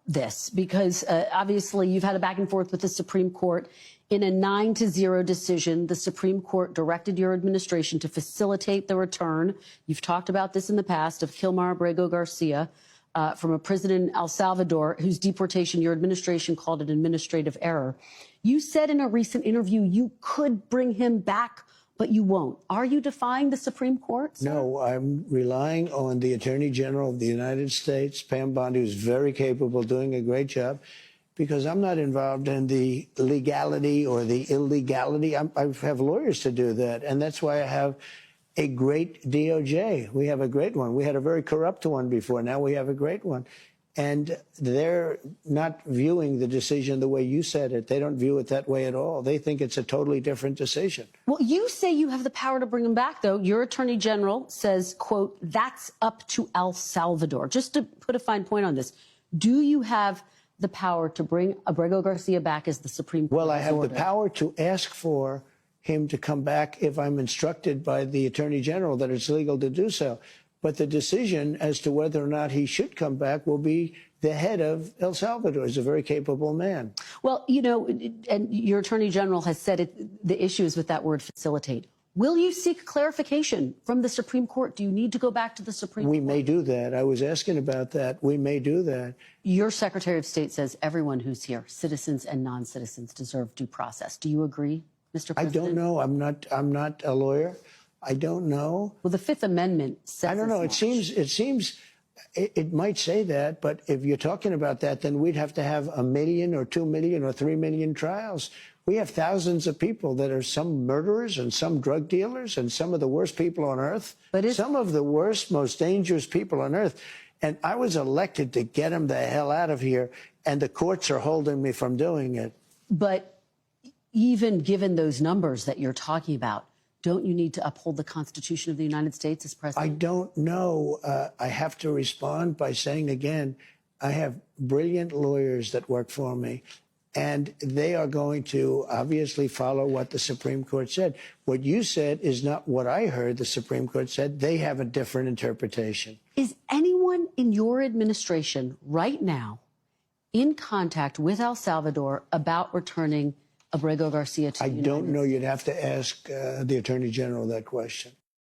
this because obviously you've had a back and forth with the Supreme Court. In a 9-0 decision, the Supreme Court directed your administration to facilitate the return. You've talked about this in the past of Kilmar Abrego Garcia from a prison in El Salvador, whose deportation your administration called an administrative error. You said in a recent interview you could bring him back, but you won't. Are you defying the Supreme Court, sir? No, I'm relying on the Attorney General of the United States, Pam Bondi, who's very capable, doing a great job, because I'm not involved in the legality or the illegality. I have lawyers to do that, and that's why I have a great DOJ. We have a great one. We had a very corrupt one before. Now we have a great one. And they're not viewing the decision the way you said it. They don't view it that way at all. They think it's a totally different decision. Well, you say you have the power to bring him back, though. Your attorney general says, quote, that's up to El Salvador. Just to put a fine point on this, do you have the power to bring Abrego Garcia back as the Supreme Court? Well, I have ordered? the power to ask for him to come back if I'm instructed by the Attorney General that it's legal to do so. But the decision as to whether or not he should come back will be the head of El Salvador. He's a very capable man. Well, you know, and your attorney general has said the issue is with that word facilitate. Will you seek clarification from the Supreme Court? Do you need to go back to the Supreme Court? We may do that. I was asking about that. We may do that. Your Secretary of State says everyone who's here, citizens and non-citizens, deserve due process. Do you agree, Mr. President? I don't know. I'm not a lawyer. I don't know. Well, the Fifth Amendment says I don't know. It might say that, but if you're talking about that, then we'd have to have 1 million or 2 million or 3 million trials. We have thousands of people that are some murderers and some drug dealers and some of the worst people on earth. Some of the worst, most dangerous people on earth. And I was elected to get them the hell out of here, and the courts are holding me from doing it. But even given those numbers that you're talking about, don't you need to uphold the Constitution of the United States as president? I don't know. I have to respond by saying again, I have brilliant lawyers that work for me, and they are going to obviously follow what the Supreme Court said. What you said is not what I heard the Supreme Court said. They have a different interpretation. Is anyone in your administration right now in contact with El Salvador about returning Abrego Garcia to the United States? I don't know. You'd have to ask the Attorney General that question.